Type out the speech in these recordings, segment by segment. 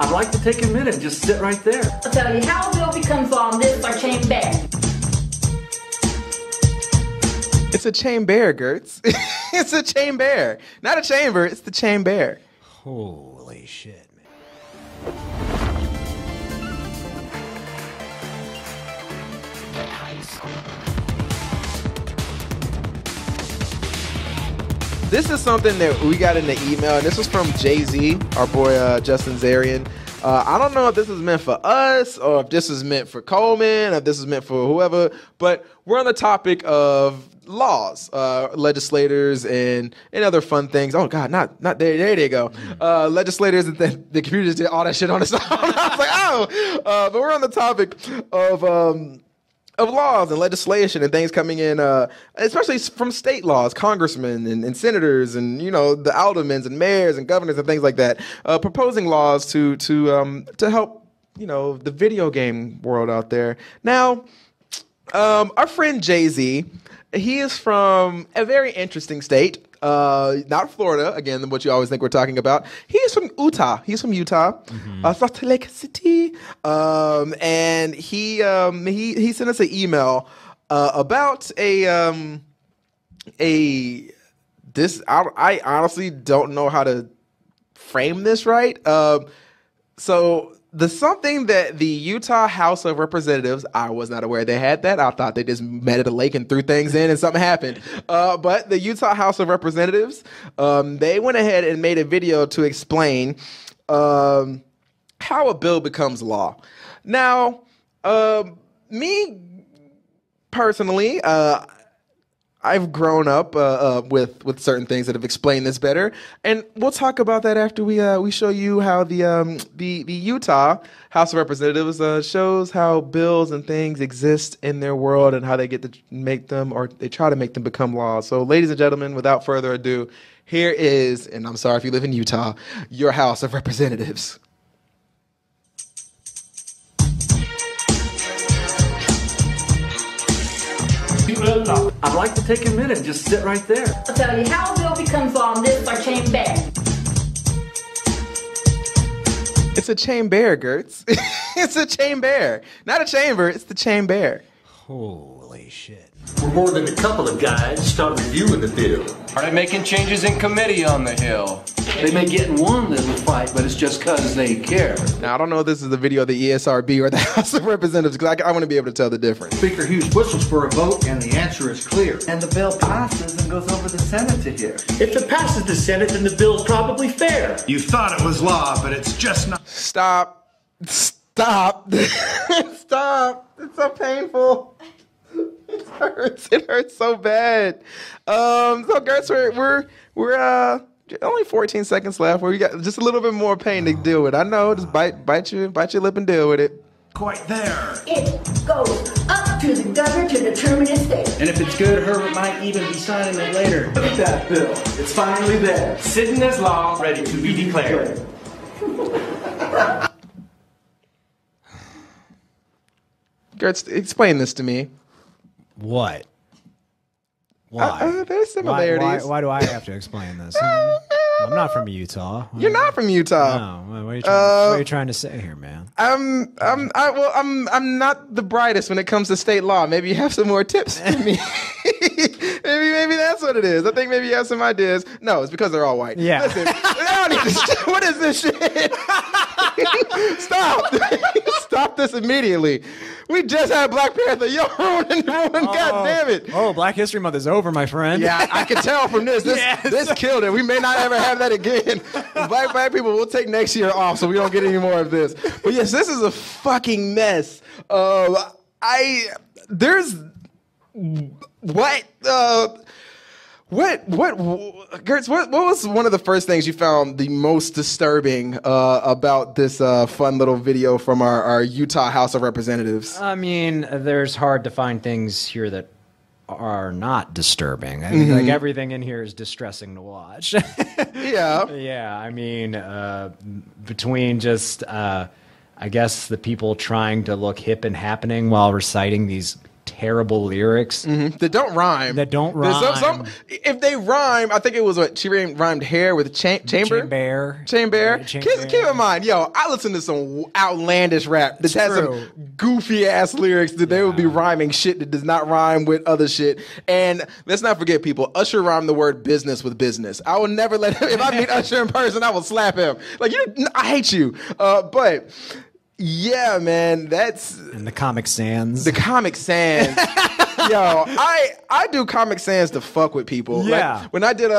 I'd like to take a minute and just sit right there. I'll tell you how a bill becomes law, and this is our chamber. It's a chamber, Gertz. It's a chamber. Not a chamber, it's the chamber. Holy shit, man. This is something that we got in the email, and this was from Jay-Z, our boy Justin Zarian. I don't know if this is meant for us, or if this is meant for Coleman, or if this is meant for whoever, but we're on the topic of laws, legislators, and other fun things. Oh God, not there. There they go. Legislators, and the computers did all that shit on its own. I was like, oh, but we're on the topic of laws and legislation and things coming in, especially from state laws, congressmen and senators and, you know, the aldermen and mayors and governors and things like that, proposing laws to help, you know, the video game world out there. Now, our friend Jay-Z, he is from a very interesting state. Not Florida, again, what you always think we're talking about. He's from Utah. He's from Utah, Salt Lake City. And he sent us an email about I honestly don't know how to frame this right. So the something that the Utah House of Representatives, I was not aware they had that. I thought they just met at a lake and threw things in and something happened. But the Utah House of Representatives, they went ahead and made a video to explain how a bill becomes law. Now, me personally, I've grown up with certain things that have explained this better, and we'll talk about that after we show you how the Utah House of Representatives shows how bills and things exist in their world and how they get to make them, or they try to make them, become laws. So, ladies and gentlemen, without further ado, here is, and I'm sorry if you live in Utah, your House of Representatives. I'd like to take a minute and just sit right there. I'll tell you how a bill becomes law, and this is our chamber. It's a chamber, Gertz. It's a chamber. Not a chamber, it's the chamber. Holy shit. We're more than a couple of guys start reviewing the bill. Are they making changes in committee on the Hill? They may get in one little fight, but it's just because they care. Now, I don't know if this is the video of the ESRB or the House of Representatives, because I want to be able to tell the difference. Speaker Hughes whistles for a vote, and the answer is clear. And the bill passes and goes over the Senate to hear. If it passes the Senate, then the bill's probably fair. You thought it was law, but it's just not. Stop. Stop. Stop. It's so painful. It hurts. It hurts so bad. So, Gertz, we're only 14 seconds left. Where we got just a little bit more pain to deal with. I know. Just bite your lip and deal with it. Quite there. It goes up to the governor to determine its fate. And if it's good, Herbert might even be signing it later. Look at that bill. It's finally there. Sitting as law, ready to be declared. Gertz, explain this to me. What? Why? There's similarities. Why do I have to explain this? I'm not from Utah. You're not from Utah. No. What are you trying to say here, man? I'm not the brightest when it comes to state law. Maybe you have some more tips for me. maybe that's what it is. I think maybe you have some ideas. No, it's because they're all white. Yeah. Listen, I don't need to, what is this shit? Stop. Stop this immediately. We just had Black Panther. Yo, ruin. God damn it. Oh, Black History Month is over, my friend. Yeah, I can tell from this. This killed it. We may not ever have that again. Black people, we'll take next year off so we don't get any more of this. But yes, this is a fucking mess. Gertz, what was one of the first things you found the most disturbing about this fun little video from our Utah House of Representatives? I mean, there's hard to find things here that are not disturbing. I mean, like everything in here is distressing to watch. Yeah. Yeah, I mean, between just, I guess, the people trying to look hip and happening while reciting these terrible lyrics that don't rhyme. that don't There's rhyme. if they rhyme, I think it was what she rhymed hair with chamber. Chamber. Keep in mind, yo, I listen to some outlandish rap that has true. some goofy ass lyrics that they would be rhyming shit that does not rhyme with other shit. And let's not forget, people, Usher rhymed the word business with business. I will never let him. If I meet Usher in person, I will slap him. Like, I hate you. But yeah, man, that's And the Comic Sans. the Comic Sans. Yo, I do Comic Sans to fuck with people. Yeah. Like, when I did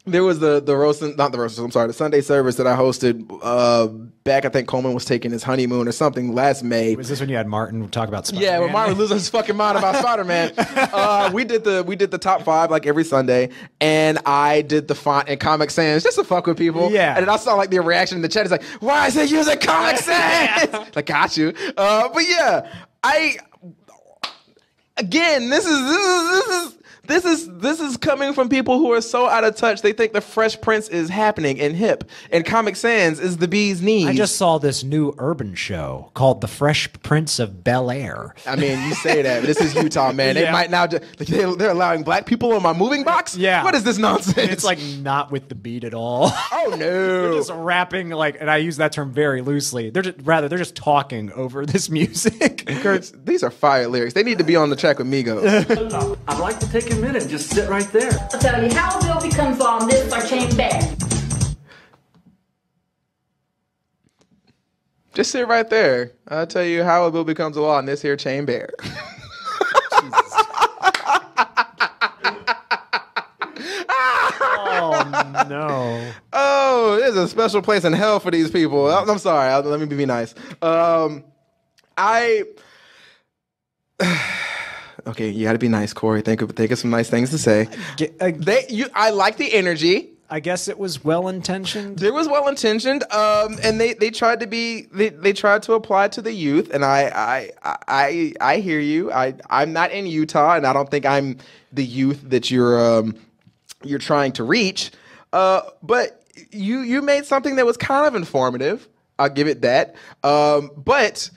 there was the Sunday service that I hosted back. I think Coleman was taking his honeymoon or something last May. Was this when you had Martin talk about Spider-Man? Yeah, when Martin was losing his fucking mind about Spider-Man. We did the top 5 like every Sunday, and I did the font in Comic Sans just to fuck with people. Yeah. And then I saw like the reaction in the chat. It's like, why is he using Comic Sans? Like, got you. But yeah, again, this is coming from people who are so out of touch. They think the Fresh Prince is happening and hip, and Comic Sans is the bee's knees. I just saw this new urban show called The Fresh Prince of Bel'Air. I mean, you say that, but this is Utah, man. They might now they're allowing black people in my moving box. Yeah. What is this nonsense? It's like not with the beat at all. Oh no. They're just rapping like, and I use that term very loosely. They're just talking over this music. Kurtz, these are fire lyrics. They need to be on the track with Migos. I'd like to take a minute and just sit right there. I'll tell you how a bill becomes law on this or chamber. Just sit right there. I'll tell you how a bill becomes a law in this here chamber. Oh no. Oh, there's a special place in hell for these people. I'm sorry. Let me be nice. Okay, you got to be nice, Corey. Think of some nice things to say. I like the energy. I guess it was well intentioned. It was well intentioned, and they tried to be. They tried to apply to the youth, and I hear you. I'm not in Utah, and I don't think I'm the youth that you're trying to reach. But you made something that was kind of informative. I'll give it that. But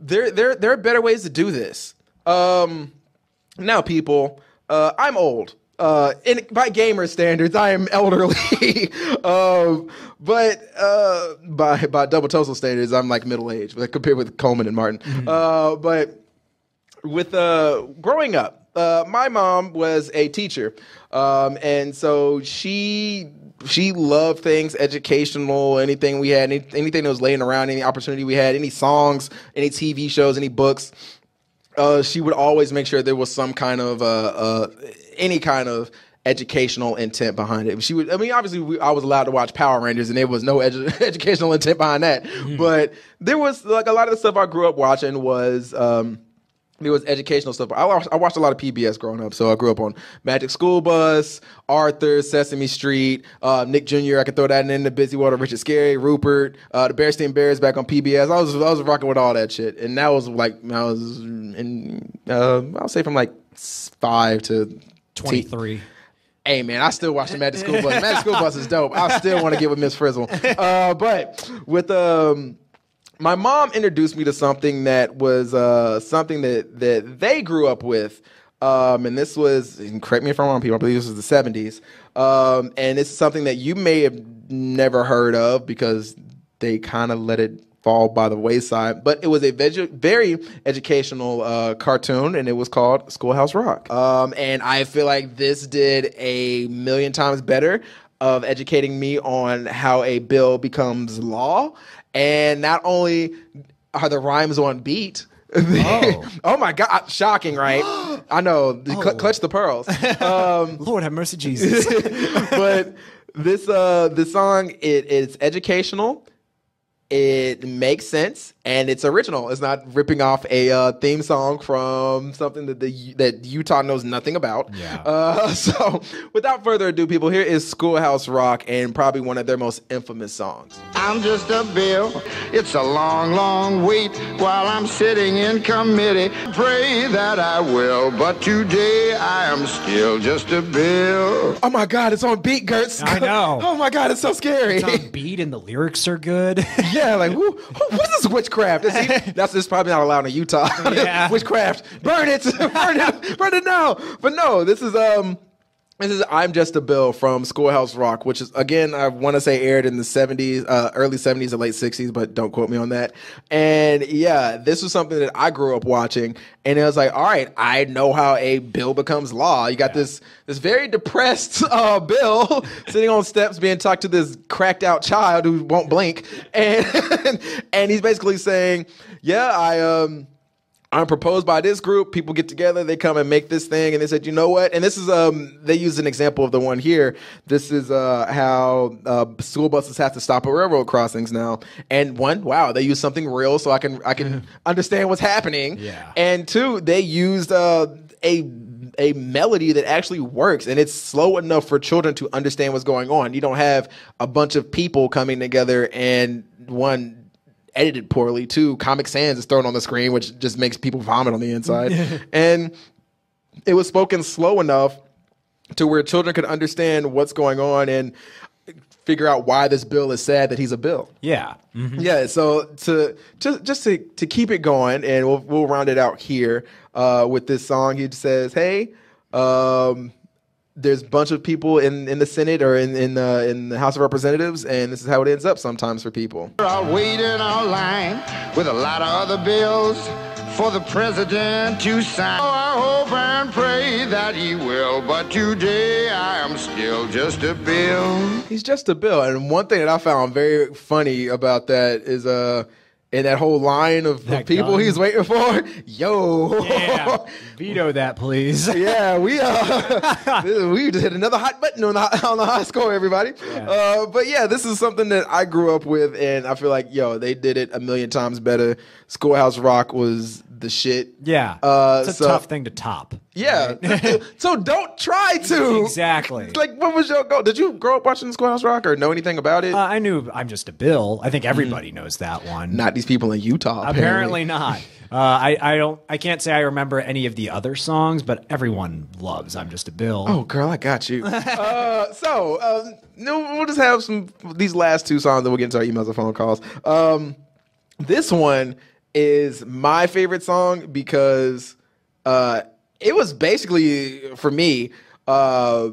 there are better ways to do this. Now, people, I'm old. By gamer standards, I am elderly. But by double toastal standards, I'm like middle aged, like, compared with Coleman and Martin. Mm-hmm. But with growing up, my mom was a teacher, and so she loved things educational, anything we had, anything that was laying around, any opportunity we had, any songs, any TV shows, any books. She would always make sure there was some kind of any kind of educational intent behind it. She would. I mean, obviously, I was allowed to watch Power Rangers, and there was no educational intent behind that. Mm-hmm. But there was, like, a lot of the stuff I grew up watching was. There was educational stuff. I watched a lot of PBS growing up. So I grew up on Magic School Bus, Arthur, Sesame Street, Nick Jr. I could throw that in the Busy World of Richard Scarry, Rupert, the Bearstein Bears back on PBS. I was rocking with all that shit, and that was like I was in I'll say from like 5 to 23. Hey, man, I still watch the Magic School Bus. Magic School Bus is dope. I still want to get with Miss Frizzle. But with my mom introduced me to something that was something that they grew up with. And this was, and correct me if I'm wrong, people, I believe this was the 70s. And it's something that you may have never heard of because they kind of let it fall by the wayside. But it was a very educational cartoon, and it was called Schoolhouse Rock. And I feel like this did a million times better of educating me on how a bill becomes law. And not only are the rhymes on beat, oh my God, shocking, right? I know, clutch the pearls. Lord have mercy, Jesus. But this song, it's educational. It makes sense, and it's original. It's not ripping off a theme song from something that Utah knows nothing about. Yeah. So, without further ado, people, here is Schoolhouse Rock, and probably one of their most infamous songs. I'm just a bill. It's a long, long wait while I'm sitting in committee. Pray that I will, but today I am still just a bill. Oh my God, it's on beat, Gertz. I know. Oh my God, it's so scary. It's on beat, and the lyrics are good. Yeah. Yeah, like what's this witchcraft? That's probably not allowed in Utah. Yeah. Witchcraft, burn it, burn it now. But no, this is I'm Just a Bill from Schoolhouse Rock, which is, again, I want to say aired in the 70s, early 70s or late 60s, but don't quote me on that. And yeah, this was something that I grew up watching, and it was like, all right, I know how a bill becomes law. You got this very depressed Bill sitting on steps being talked to this cracked out child who won't blink, and he's basically saying, yeah, I'm proposed by this group. People get together, they come and make this thing, and they said, you know what? And this is they use an example of the one here. This is how school buses have to stop at railroad crossings now. And one, wow, they use something real, so I can understand what's happening. Yeah. And two, they used a melody that actually works, and it's slow enough for children to understand what's going on. You don't have a bunch of people coming together and one edited poorly. Two, Comic Sans is thrown on the screen, which just makes people vomit on the inside. And it was spoken slow enough to where children could understand what's going on and figure out why this bill is sad that he's a bill. Yeah. Mm-hmm. Yeah. So to keep it going, and we'll round it out here with this song. He says, "Hey, there's a bunch of people in the Senate or in the House of Representatives, and this is how it ends up sometimes for people." I'll wait in our line with a lot of other bills for the president to sign. Oh, I hope and pray that he will, but today I am still just a bill. He's just a bill. And one thing that I found very funny about that is in that whole line of people gun. he's waiting for, yo. Yeah. Veto that, please. Yeah, we just hit another hot button on the high score, everybody. Yeah. But yeah, this is something that I grew up with, and I feel like, they did it a million times better. Schoolhouse Rock was the shit. Yeah. It's a tough thing to top. Yeah. Right? So don't try to. Exactly. Like, what was your goal? Did you grow up watching Schoolhouse Rock or know anything about it? I knew I'm Just a Bill. I think everybody knows that one. Not these people in Utah. Apparently not. I can't say I remember any of the other songs, but everyone loves I'm Just a Bill. Oh, girl, I got you. We'll just have these last two songs, then we'll get into our emails and phone calls. This one is my favorite song because it was basically, for me, a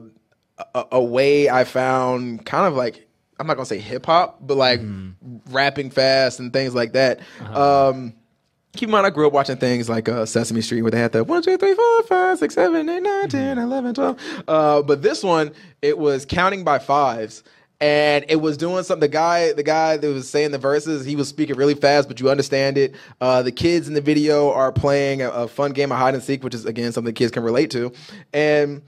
way I found kind of like, I'm not going to say hip hop, but like rapping fast and things like that. Keep in mind, I grew up watching things like Sesame Street, where they had the 1, 2, 3, 4, 5, 6, 7, 8, 9, 10, 11, 12. But this one, it was counting by fives. And it was doing something. The guy that was saying the verses, he was speaking really fast, but you understand it. The kids in the video are playing a fun game of hide and seek, which is, again, something kids can relate to. And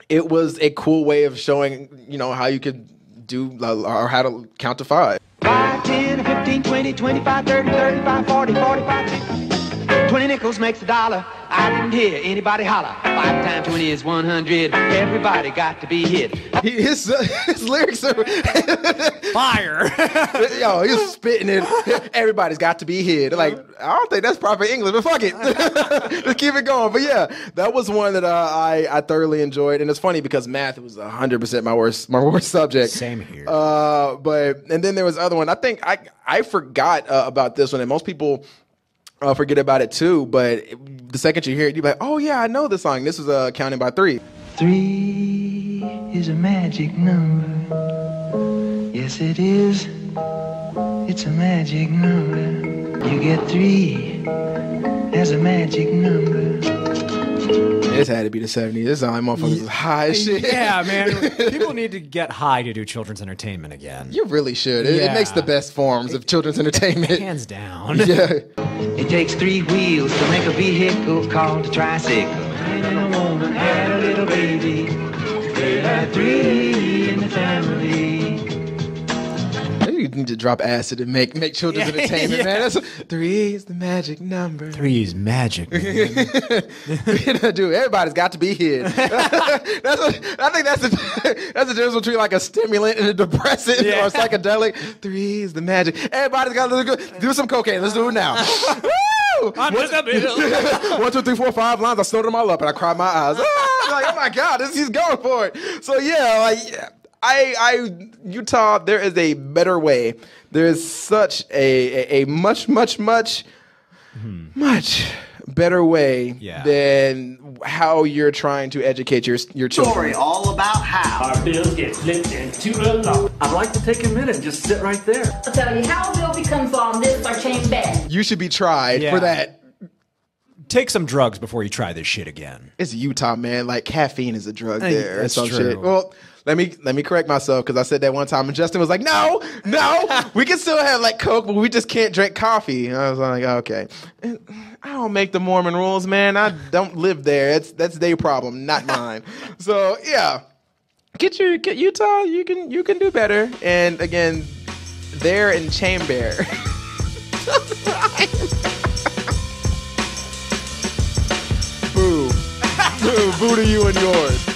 it was a cool way of showing, how you could do or how to count to 5. 5, 10, 15, 20, 25, 30, 35, 40, 45, 50. 20 nickels makes a dollar. I didn't hear anybody holler. 5 times 20 is 100. Everybody got to be hit. His lyrics are fire. Yo, he's spitting it. Everybody's got to be hit. Like, I don't think that's proper English, but fuck it. Let's keep it going. But yeah, that was one that I thoroughly enjoyed. And it's funny because math was 100% my worst subject. Same here. And then there was other one. I think I forgot about this one, and most people forget about it too, but the second you hear it, you're like, oh yeah, I know this song. This was Counting by 3. 3 is a magic number. Yes, it is. It's a magic number. You get 3 as a magic number. This had to be the 70s. This song, motherfuckers was high as shit. Yeah, man. People need to get high to do children's entertainment again. You really should. It makes the best forms of children's entertainment. Hands down. Yeah. It takes 3 wheels to make a vehicle called a tricycle. And a woman had a little baby. They had 3 in the family. You need to drop acid and make children's entertainment, man. 3 is the magic number. 3 is magic. Dude, everybody's got to be here. I think that's the difference between like a stimulant and a depressant or a psychedelic. 3 is the magic. Everybody's got to do some cocaine. Let's do it now. Woo! I'm just a bill. 1, 2, 3, 4, 5 lines. I snorted them all up and I cried my eyes. Like, oh my God, he's going for it. So yeah, Utah, there is a better way. There is such a much better way than how you're trying to educate your children. Story all about how Our bills get flipped into a law. I'd like to take a minute and just sit right there. I'll tell you how a bill becomes law in this or change bad. You should be tried for that. Take some drugs before you try this shit again. It's Utah, man. Like caffeine is a drug there. That's some true. shit. Well, let me correct myself because I said that one time and Justin was like, no, we can still have like Coke, but we just can't drink coffee. And I was like, okay. And I don't make the Mormon rules, man. I don't live there. That's their problem, not mine. So yeah, get Utah. You can do better. And again, there in Chamber. Boo. Boo to you and yours.